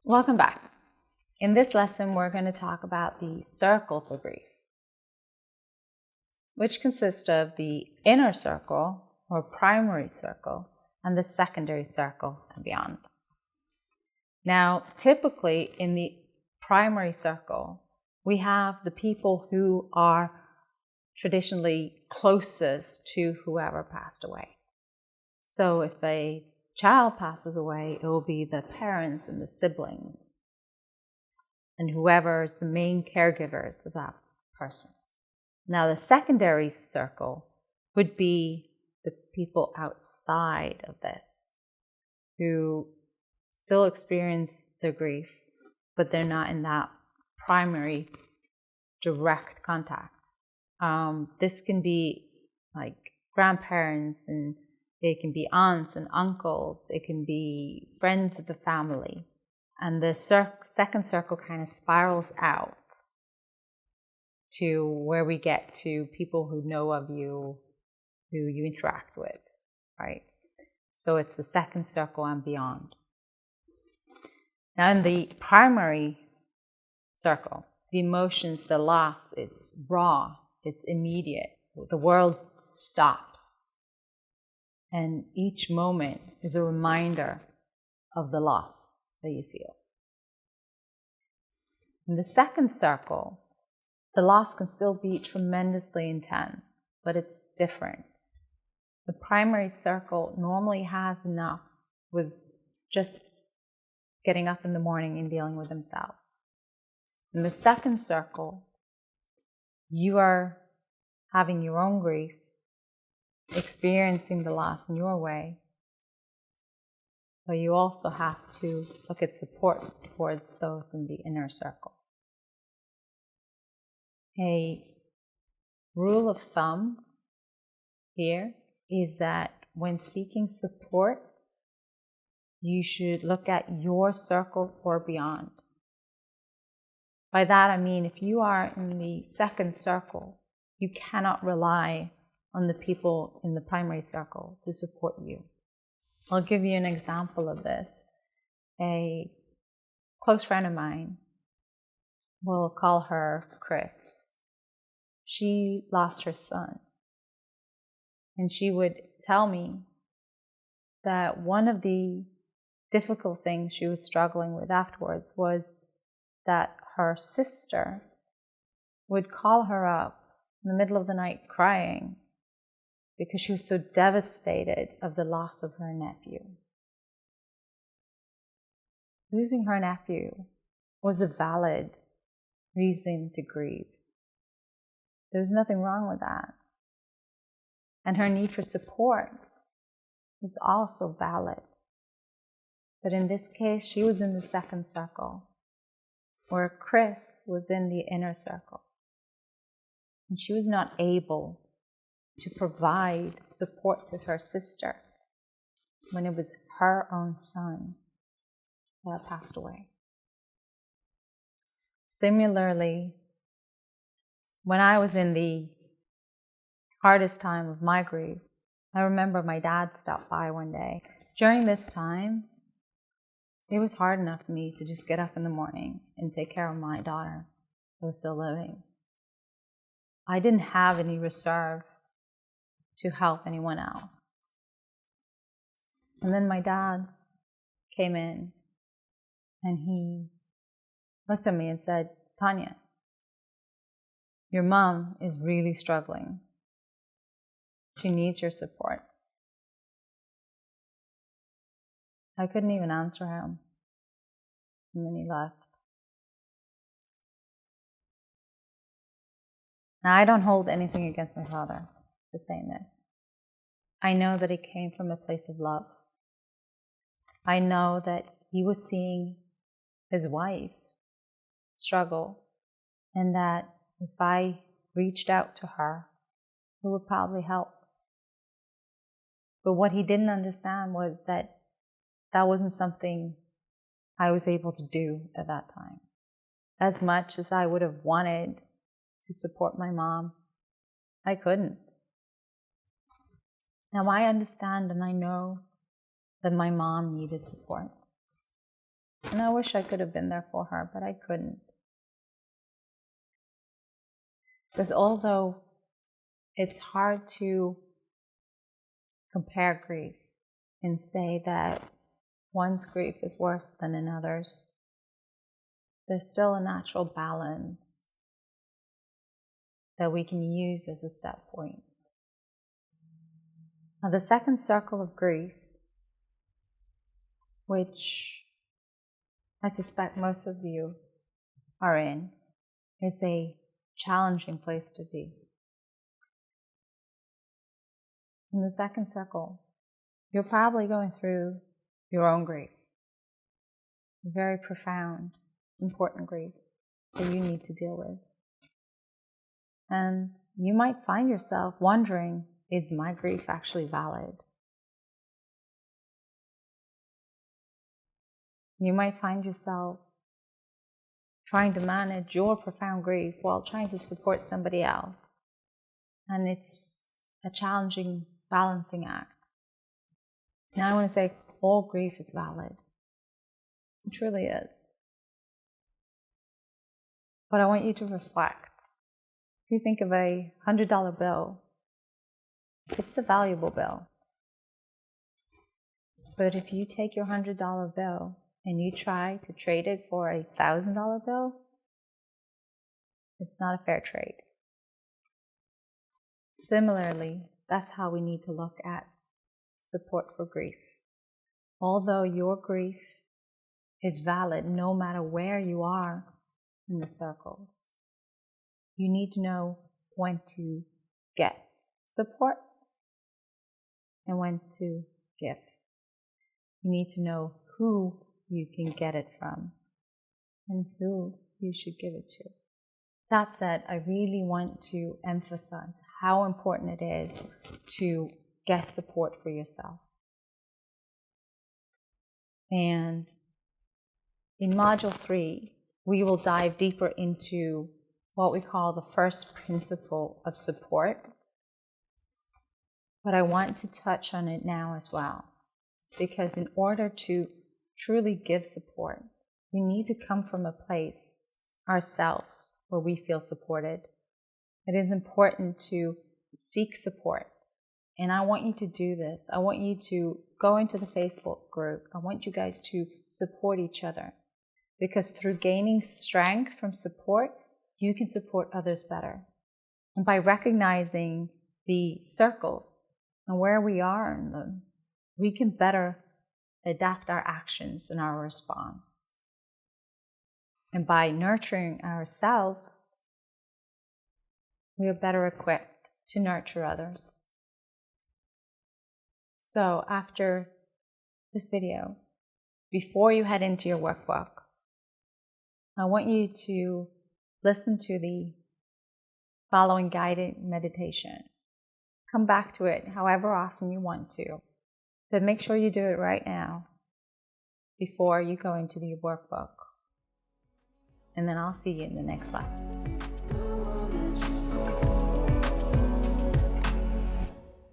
Welcome back. In this lesson, we're going to talk about the circle for grief, which consists of the inner circle or primary circle and the secondary circle and beyond. Now, typically in the primary circle, we have the people who are traditionally closest to whoever passed away. So if a child passes away, it will be the parents and the siblings and whoever is the main caregivers of that person. Now, the secondary circle would be the people outside of this who still experience their grief, but they're not in that primary direct contact. This can be like grandparents, and they can be aunts and uncles. It can be friends of the family. And the second circle kind of spirals out to where we get to people who know of you, who you interact with, right? So it's the second circle and beyond. Now in the primary circle, the emotions, the loss, it's raw, it's immediate. The world stops. And each moment is a reminder of the loss that you feel. In the second circle, the loss can still be tremendously intense, but it's different. The primary circle normally has enough with just getting up in the morning and dealing with themselves. In the second circle, you are having your own grief, experiencing the loss in your way, but you also have to look at support towards those in the inner circle. A rule of thumb here is that when seeking support, you should look at your circle or beyond. By that I mean, if you are in the second circle, you cannot rely on the people in the primary circle to support you. I'll give you an example of this. A close friend of mine, we'll call her Chris. She lost her son. And she would tell me that one of the difficult things she was struggling with afterwards was that her sister would call her up in the middle of the night crying because she was so devastated of the loss of her nephew. Losing her nephew was a valid reason to grieve. There's nothing wrong with that. And her need for support is also valid. But in this case, she was in the second circle, where Chris was in the inner circle. And she was not able to provide support to her sister when it was her own son that passed away. Similarly, when I was in the hardest time of my grief, I remember my dad stopped by one day. During this time, it was hard enough for me to just get up in the morning and take care of my daughter who was still living. I didn't have any reserve to help anyone else. And then my dad came in and he looked at me and said, "Tanya, your mom is really struggling. She needs your support." I couldn't even answer him. And then he left. Now, I don't hold anything against my father for saying this. I know that it came from a place of love. I know that he was seeing his wife struggle, and that if I reached out to her, it would probably help. But what he didn't understand was that that wasn't something I was able to do at that time. As much as I would have wanted to support my mom, I couldn't. Now I understand and I know that my mom needed support. And I wish I could have been there for her, but I couldn't. Because although it's hard to compare grief and say that one's grief is worse than another's, there's still a natural balance that we can use as a set point. Now, the second circle of grief, which I suspect most of you are in, is a challenging place to be. In the second circle, you're probably going through your own grief, very profound, important grief that you need to deal with. And you might find yourself wondering, is my grief actually valid? You might find yourself trying to manage your profound grief while trying to support somebody else. And it's a challenging balancing act. Now I want to say all grief is valid. It truly is. But I want you to reflect. If you think of a $100 bill, it's a valuable bill. But if you take your $100 bill and you try to trade it for a $1,000 bill, it's not a fair trade. Similarly, that's how we need to look at support for grief. Although your grief is valid no matter where you are in the circles, you need to know when to get support and when to give. You need to know who you can get it from and who you should give it to. That said, I really want to emphasize how important it is to get support for yourself. And in Module 3, we will dive deeper into what we call the first principle of support. But I want to touch on it now as well, because in order to truly give support, we need to come from a place ourselves where we feel supported. It is important to seek support. And I want you to do this. I want you to go into the Facebook group. I want you guys to support each other. Because through gaining strength from support, you can support others better. And by recognizing the circles and where we are in them, we can better adapt our actions and our response. And by nurturing ourselves, we are better equipped to nurture others. So after this video, before you head into your workbook, I want you to listen to the following guided meditation. Come back to it however often you want to, but make sure you do it right now before you go into the workbook. And then I'll see you in the next lesson.